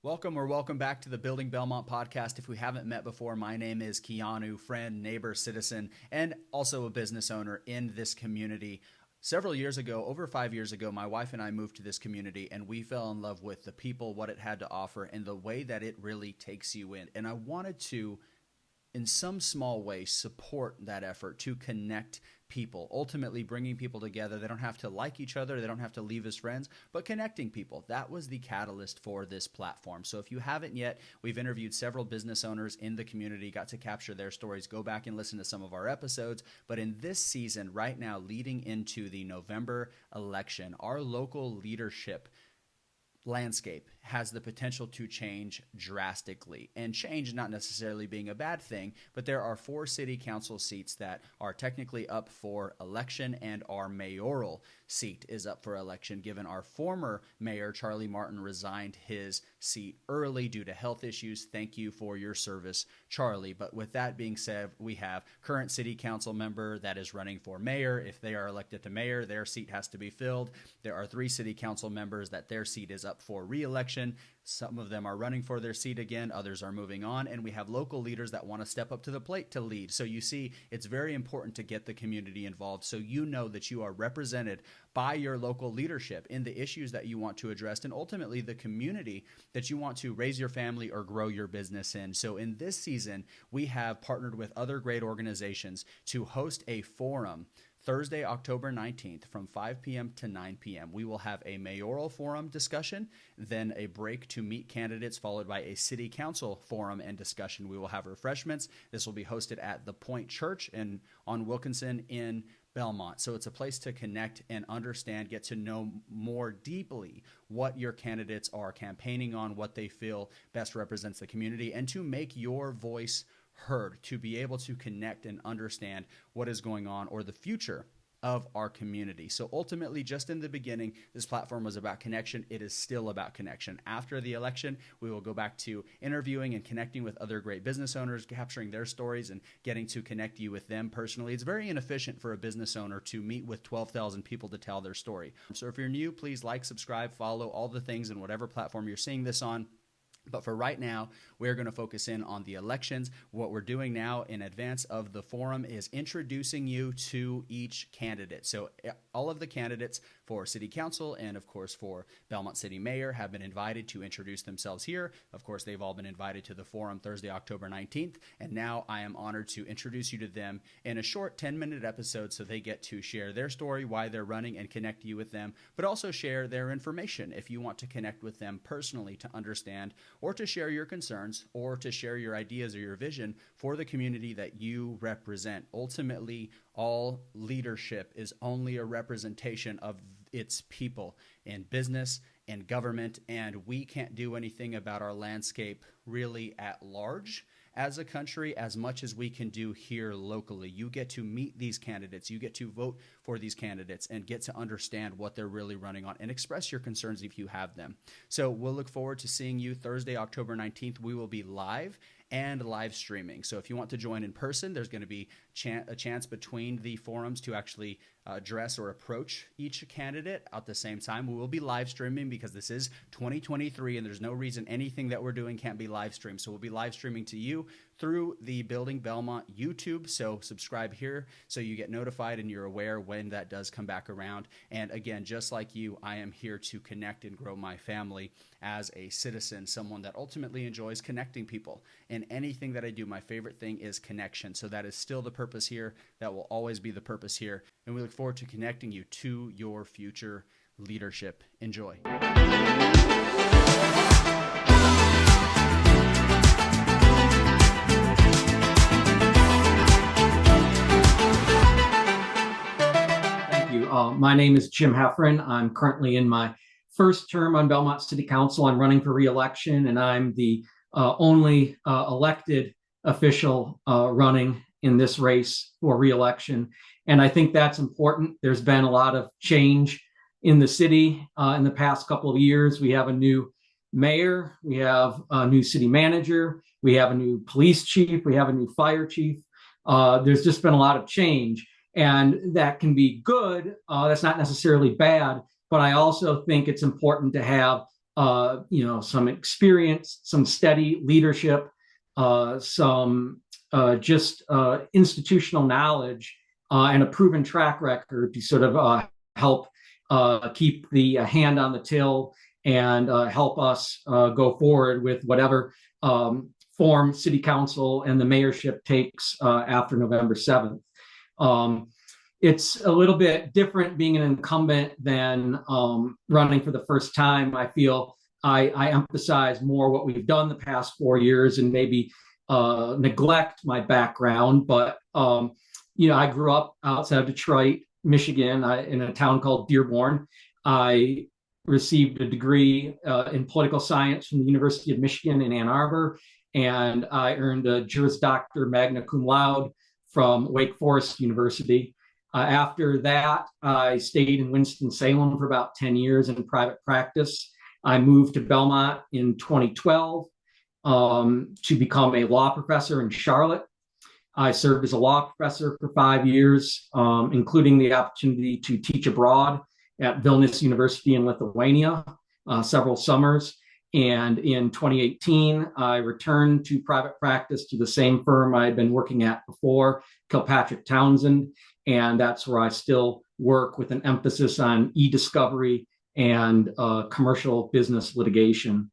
Welcome back to the Building Belmont podcast. If we haven't met before, my name is Keanu, friend, neighbor, citizen, and also a business owner in this community. Several years ago, over 5 years ago, my wife and I moved to this community, and we fell in love with the people, what it had to offer, and the way that it really takes you in. And I wanted to, in some small way, support that effort to connect people, ultimately bringing people together. They don't have to like each other. They don't have to leave as friends, but connecting people. That was the catalyst for this platform. So if you haven't yet, we've interviewed several business owners in the community, got to capture their stories. Go back and listen to some of our episodes. But in this season, right now, leading into the November election, our local leadership landscape has the potential to change drastically, and change not necessarily being a bad thing, but there are 4 city council seats that are technically up for election, and our mayoral seat is up for election, given our former mayor, Charlie Martin, resigned his seat early due to health issues. Thank you for your service, Charlie. But with that being said, we have current city council member that is running for mayor. If they are elected to mayor, their seat has to be filled. There are 3 city council members that their seat is up for re-election. Some of them are running for their seat again. Others are moving on. And we have local leaders that want to step up to the plate to lead. So you see, it's very important to get the community involved so you know that you are represented by your local leadership in the issues that you want to address, and ultimately the community that you want to raise your family or grow your business in. So in this season, we have partnered with other great organizations to host a forum Thursday, October 19th from 5 p.m. to 9 p.m. We will have a mayoral forum discussion, then a break to meet candidates, followed by a city council forum and discussion. We will have refreshments. This will be hosted at the Pointe Church on Wilkinson in Belmont. So it's a place to connect and understand, get to know more deeply what your candidates are campaigning on, what they feel best represents the community, and to make your voice heard, to be able to connect and understand what is going on or the future of our community. So ultimately, just in the beginning, this platform was about connection. It is still about connection. After the election, we will go back to interviewing and connecting with other great business owners, capturing their stories and getting to connect you with them personally. It's very inefficient for a business owner to meet with 12,000 people to tell their story. So if you're new, please like, subscribe, follow all the things in whatever platform you're seeing this on. But for right now, we're going to focus in on the elections. What we're doing now in advance of the forum is introducing you to each candidate. So all of the candidates for city council and, of course, for Belmont City Mayor have been invited to introduce themselves here. Of course, they've all been invited to the forum Thursday, October 19th. And now I am honored to introduce you to them in a short 10-minute episode so they get to share their story, why they're running, and connect you with them, but also share their information if you want to connect with them personally to understand, or to share your concerns, or to share your ideas or your vision for the community that you represent. Ultimately, all leadership is only a representation of its people in business and government, and we can't do anything about our landscape really at large as a country as much as we can do here locally. You get to meet these candidates, you get to vote for these candidates and get to understand what they're really running on and express your concerns if you have them. So we'll look forward to seeing you Thursday, October 19th. We will be live and live streaming. So if you want to join in person, there's going to be a chance between the forums to actually address or approach each candidate at the same time. We will be live streaming because this is 2023 and there's no reason anything that we're doing can't be live streamed. So we'll be live streaming to you through the Building Belmont YouTube. So subscribe here so you get notified and you're aware when that does come back around. And again, just like you, I am here to connect and grow my family as a citizen, someone that ultimately enjoys connecting people. And anything that I do, my favorite thing is connection. So that is still the purpose here. That will always be the purpose here. And we look forward to connecting you to your future leadership. Enjoy. My name is Jim Hefferan. I'm currently in my first term on Belmont City Council. I'm running for re-election, and I'm the only elected official running in this race for re-election. And I think that's important. There's been a lot of change in the city in the past couple of years. We have a new mayor, we have a new city manager, we have a new police chief, we have a new fire chief. There's just been a lot of change. And that can be good. That's not necessarily bad. But I also think it's important to have some experience, some steady leadership, some institutional knowledge, and a proven track record to sort of help keep the hand on the till and help us go forward with whatever form city council and the mayorship takes after November 7th. It's a little bit different being an incumbent than running for the first time. I feel I emphasize more what we've done the past 4 years and maybe neglect my background. But, I grew up outside of Detroit, Michigan, in a town called Dearborn. I received a degree in political science from the University of Michigan in Ann Arbor, and I earned a Juris Doctor magna cum laude from Wake Forest University. After that, I stayed in Winston-Salem for about 10 years in private practice. I moved to Belmont in 2012 to become a law professor in Charlotte. I served as a law professor for 5 years, including the opportunity to teach abroad at Vilnius University in Lithuania several summers. And in 2018, I returned to private practice to the same firm I had been working at before, Kilpatrick Townsend. And that's where I still work with an emphasis on e-discovery and commercial business litigation.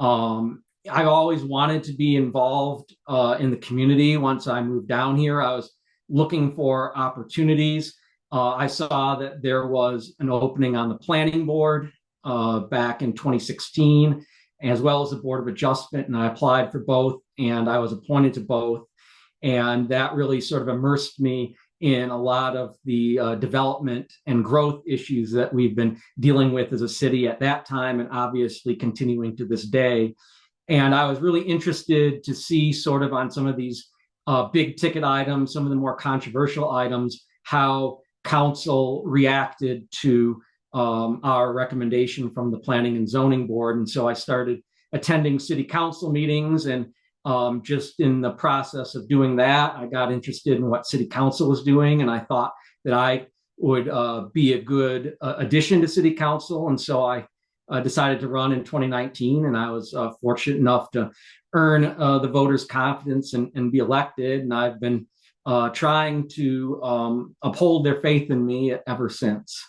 I've always wanted to be involved in the community. Once I moved down here, I was looking for opportunities. I saw that there was an opening on the planning board back in 2016, as well as the Board of Adjustment, and I applied for both, and I was appointed to both. And that really sort of immersed me in a lot of the development and growth issues that we've been dealing with as a city at that time, and obviously continuing to this day. And I was really interested to see sort of on some of these big ticket items, some of the more controversial items, how council reacted to our recommendation from the Planning and Zoning Board. And so I started attending city council meetings, and just in the process of doing that, I got interested in what city council was doing, and I thought that I would be a good addition to city council. And so I decided to run in 2019, and I was fortunate enough to earn the voters' confidence and be elected. And I've been trying to uphold their faith in me ever since.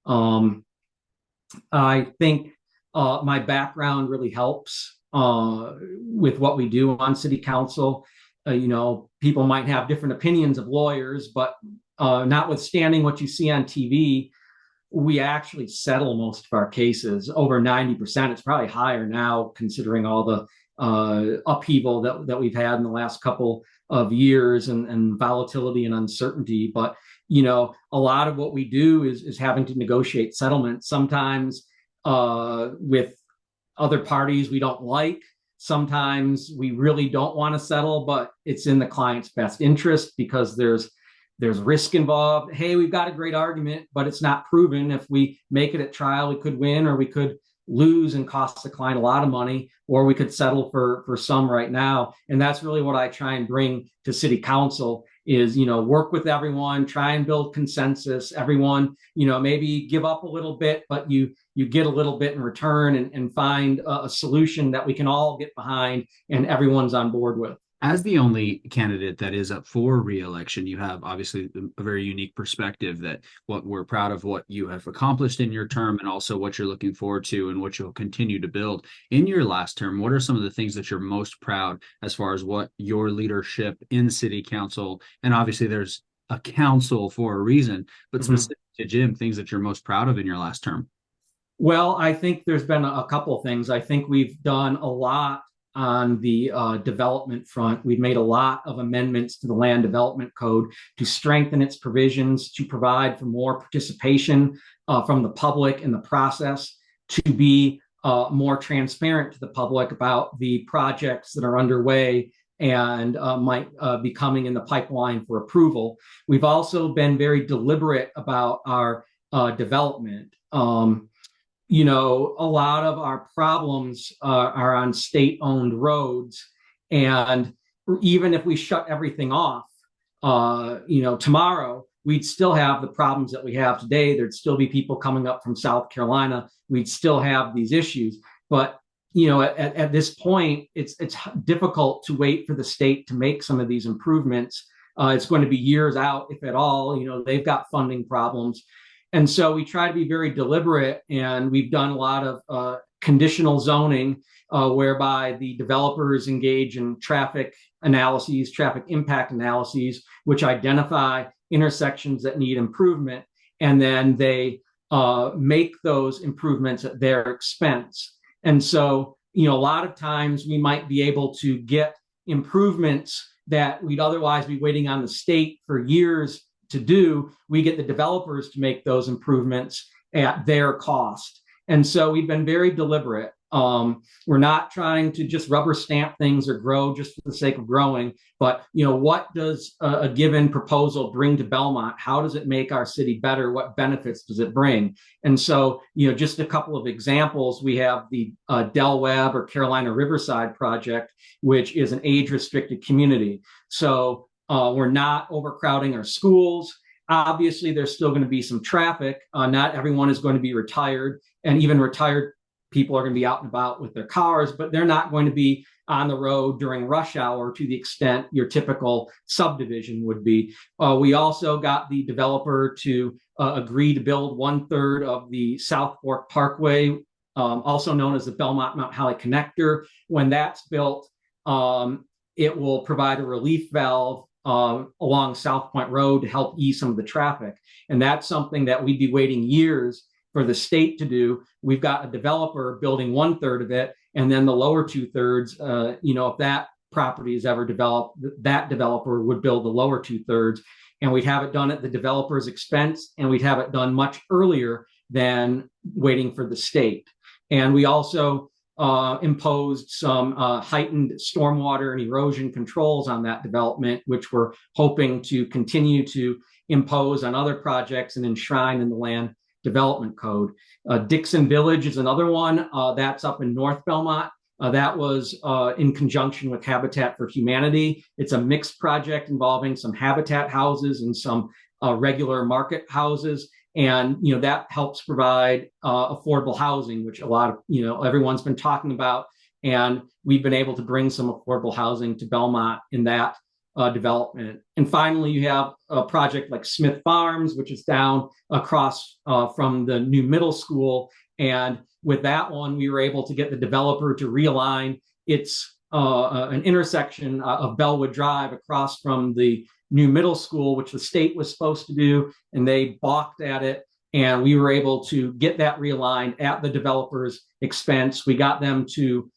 I think my background really helps with what we do on city council. People might have different opinions of lawyers, but notwithstanding what you see on TV, we actually settle most of our cases, over 90%. It's probably higher now, considering all the upheaval that we've had in the last couple of years and volatility and uncertainty. But, a lot of what we do is having to negotiate settlements, sometimes with other parties we don't like. Sometimes we really don't want to settle, but it's in the client's best interest because there's risk involved. Hey, we've got a great argument, but it's not proven. If we make it at trial, we could win, or we could lose and cost the client a lot of money, or we could settle for some right now. And that's really what I try and bring to city council is, work with everyone, try and build consensus. Everyone, maybe give up a little bit, but you get a little bit in return, and find a solution that we can all get behind and everyone's on board with. As the only candidate that is up for re-election, you have obviously a very unique perspective that what we're proud of what you have accomplished in your term, and also what you're looking forward to and what you'll continue to build in your last term. What are some of the things that you're most proud as far as what your leadership in city council, and obviously there's a council for a reason, but specific to Jim, things that you're most proud of in your last term? Well, I think there's been a couple of things. I think we've done a lot on the development front. We've made a lot of amendments to the Land Development Code to strengthen its provisions, to provide for more participation from the public in the process, to be more transparent to the public about the projects that are underway and might be coming in the pipeline for approval. We've also been very deliberate about our development. A lot of our problems are on state-owned roads. And even if we shut everything off, tomorrow, we'd still have the problems that we have today. There'd still be people coming up from South Carolina. We'd still have these issues. But at this point, it's difficult to wait for the state to make some of these improvements. It's going to be years out, if at all. They've got funding problems. And so we try to be very deliberate, and we've done a lot of conditional zoning, whereby the developers engage in traffic analyses, traffic impact analyses, which identify intersections that need improvement, and then they make those improvements at their expense. And so, a lot of times we might be able to get improvements that we'd otherwise be waiting on the state for years to do. We get the developers to make those improvements at their cost. And so we've been very deliberate. We're not trying to just rubber stamp things or grow just for the sake of growing, but what does a given proposal bring to Belmont? How does it make our city better? What benefits does it bring? And so, just a couple of examples. We have the Del Webb or Carolina Riverside project, which is an age-restricted community. So we're not overcrowding our schools. Obviously, there's still going to be some traffic. Not everyone is going to be retired, and even retired people are going to be out and about with their cars, but they're not going to be on the road during rush hour to the extent your typical subdivision would be. We also got the developer to agree to build 1/3 of the South Fork Parkway, also known as the Belmont Mount Holly Connector. When that's built, it will provide a relief valve along South Pointe Road to help ease some of the traffic. And that's something that we'd be waiting years for the state to do. We've got a developer building 1/3 of it, and then the lower 2/3, if that property is ever developed, that developer would build the lower 2/3, and we'd have it done at the developer's expense, and we'd have it done much earlier than waiting for the state. And we also imposed some heightened stormwater and erosion controls on that development, which we're hoping to continue to impose on other projects and enshrine in the land development code. Dixon Village is another one that's up in North Belmont. That was in conjunction with Habitat for Humanity. It's a mixed project involving some habitat houses and some regular market houses. And, that helps provide affordable housing, which a lot of, everyone's been talking about. And we've been able to bring some affordable housing to Belmont in that development. And finally, you have a project like Smith Farms, which is down across from the new middle school. And with that one, we were able to get the developer to realign its an intersection of Bellwood Drive across from the new middle school, which the state was supposed to do, and they balked at it. And we were able to get that realigned at the developer's expense. We got them to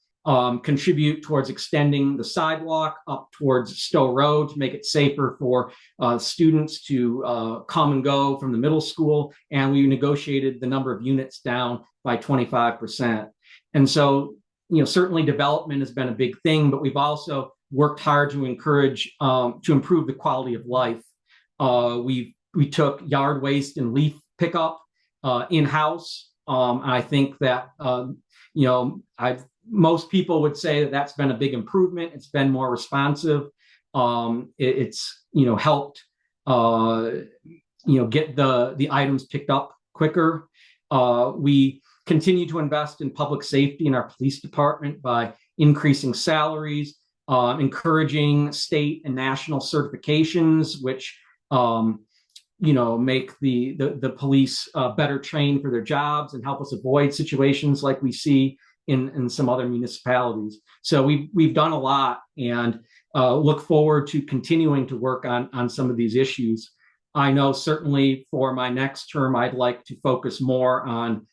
contribute towards extending the sidewalk up towards Stowe Road to make it safer for students to come and go from the middle school. And we negotiated the number of units down by 25%. And so, certainly development has been a big thing, but we've also worked hard to encourage, to improve the quality of life. We took yard waste and leaf pickup in-house. I think that, most people would say that that's been a big improvement. It's been more responsive. It's helped get the items picked up quicker. We continue to invest in public safety in our police department by increasing salaries, encouraging state and national certifications, which make the police better trained for their jobs and help us avoid situations like we see in some other municipalities. So we've done a lot, and look forward to continuing to work on some of these issues. I know certainly for my next term, I'd like to focus more on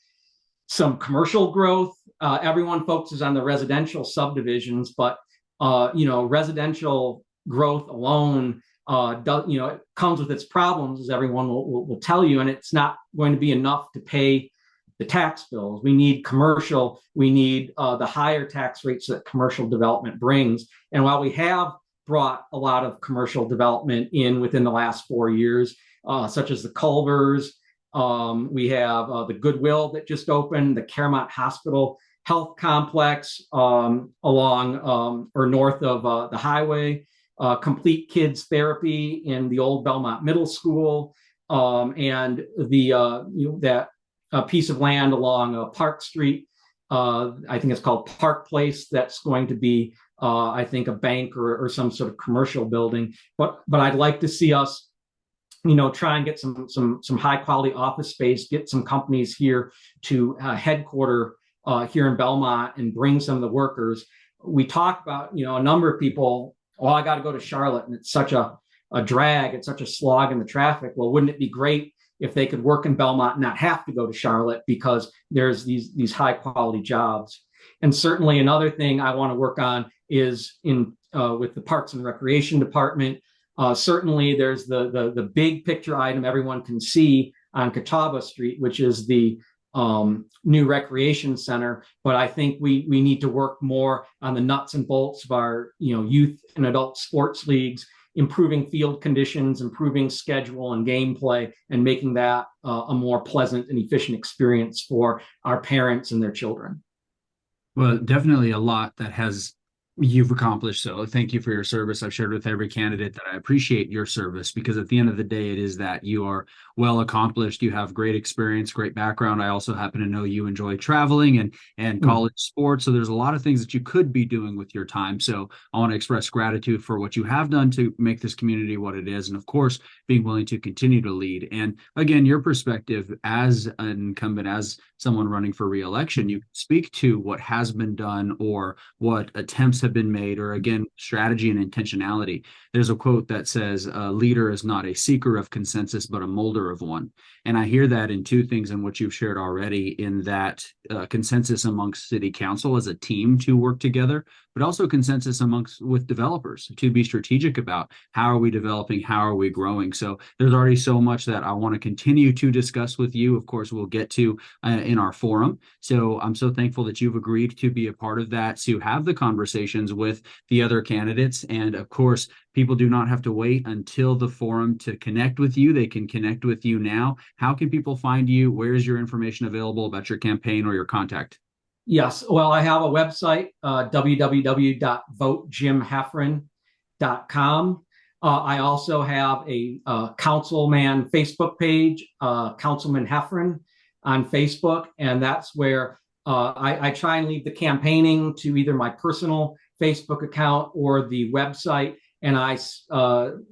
some commercial growth. Everyone focuses on the residential subdivisions, but residential growth alone it comes with its problems, as everyone will tell you, and it's not going to be enough to pay the tax bills. We need commercial. We need the higher tax rates that commercial development brings. And while we have brought a lot of commercial development within the last 4 years, such as the Culvers, we have the Goodwill that just opened, the Claremont Hospital Health Complex along or north of the highway, Complete Kids Therapy in the old Belmont Middle School, and that piece of land along Park Street I think it's called Park Place. That's going to be, I think, a bank or some sort of commercial building. But I'd like to see us, try and get some high quality office space, get some companies here to headquarter here in Belmont and bring some of the workers. We talk about, a number of people, I got to go to Charlotte and it's such a drag, it's such a slog in the traffic. Well, wouldn't it be great if they could work in Belmont and not have to go to Charlotte because there's these high quality jobs? And certainly another thing I want to work on is with the Parks and Recreation Department. Certainly there's the big picture item everyone can see on Catawba Street, which is the new recreation center. But I think we need to work more on the nuts and bolts of our youth and adult sports leagues, improving field conditions, improving schedule and gameplay, and making that a more pleasant and efficient experience for our parents and their children. Well, definitely a lot that you've accomplished. So thank you for your service. I've shared with every candidate that I appreciate your service, because at the end of the day, it is that you are well accomplished. You have great experience, great background. I also happen to know you enjoy traveling and college sports. So there's a lot of things that you could be doing with your time. So I want to express gratitude for what you have done to make this community what it is. And of course, being willing to continue to lead. And again, your perspective as an incumbent, as someone running for re-election, you speak to what has been done or what attempts have been made, or again, strategy and intentionality. There's a quote that says, a leader is not a seeker of consensus, but a molder of one. And I hear that in two things in what you've shared already, in that consensus amongst city council as a team to work together, but also consensus with developers to be strategic about how are we developing, how are we growing. So there's already so much that I want to continue to discuss with you. Of course, we'll get to in our forum. So I'm so thankful that you've agreed to be a part of that, to have the conversations with the other candidates. And of course, people do not have to wait until the forum to connect with you. They can connect with you now. How can people find you? Where is your information available about your campaign or your contact? Yes. Well, I have a website, www.votejimheffran.com. I also have a councilman Facebook page, Councilman Hefferan on Facebook. And that's where I try and leave the campaigning to either my personal Facebook account or the website. And I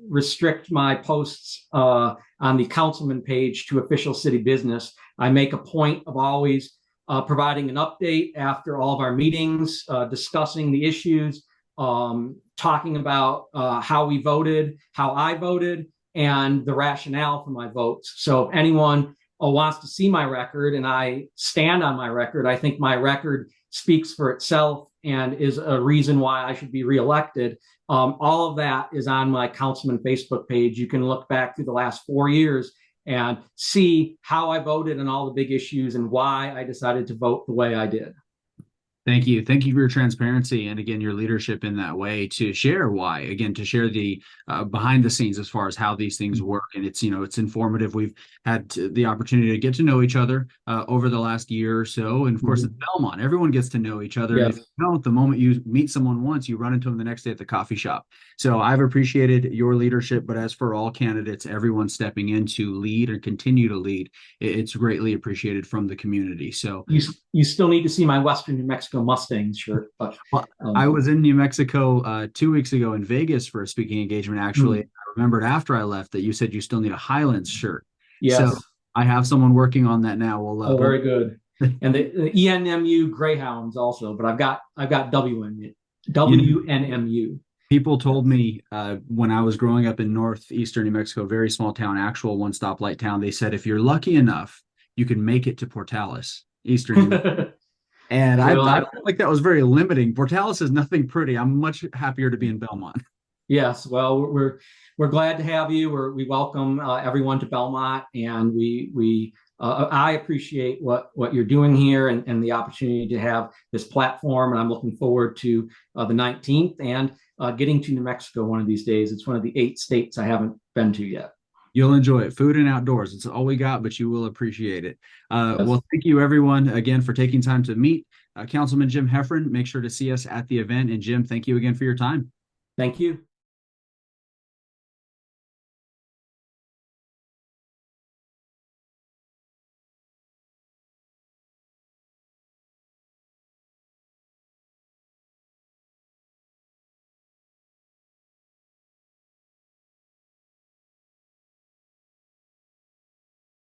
restrict my posts on the councilman page to official city business. I make a point of always providing an update after all of our meetings, discussing the issues, talking about how we voted, how I voted, and the rationale for my votes. So if anyone wants to see my record, and I stand on my record, I think my record speaks for itself and is a reason why I should be reelected. All of that is on my councilman Facebook page. You can look back through the last 4 years and see how I voted on all the big issues and why I decided to vote the way I did. Thank you. Thank you for your transparency and, again, your leadership in that way, to share why, again, to share the behind the scenes as far as how these things work. And it's, it's informative. We've had the opportunity to get to know each other over the last year or so. And of course, at Belmont, everyone gets to know each other. Yes. And if you don't, the moment you meet someone once, you run into them the next day at the coffee shop. So I've appreciated your leadership. But as for all candidates, everyone stepping in to lead and continue to lead, it's greatly appreciated from the community. So you still need to see my Western New Mexico Mustangs shirt. But I was in New Mexico 2 weeks ago in Vegas for a speaking engagement. Actually, I remembered after I left that you said you still need a Highlands shirt. Yes. So I have someone working on that now. We'll, very good. And the ENMU Greyhounds also, but I've got WNMU. People told me when I was growing up in northeastern New Mexico, very small town, actual one stoplight town, they said if you're lucky enough, you can make it to Portales, eastern New Mexico. And I felt like that was very limiting. Portales is nothing pretty. I'm much happier to be in Belmont. Yes, well, we're glad to have you. We welcome everyone to Belmont, and I appreciate what you're doing here and the opportunity to have this platform. And I'm looking forward to the 19th and getting to New Mexico one of these days. It's one of the 8 states I haven't been to yet. You'll enjoy it. Food and outdoors. It's all we got, but you will appreciate it. Yes. Well, thank you, everyone, again, for taking time to meet Councilman Jim Hefferan. Make sure to see us at the event. And Jim, thank you again for your time. Thank you.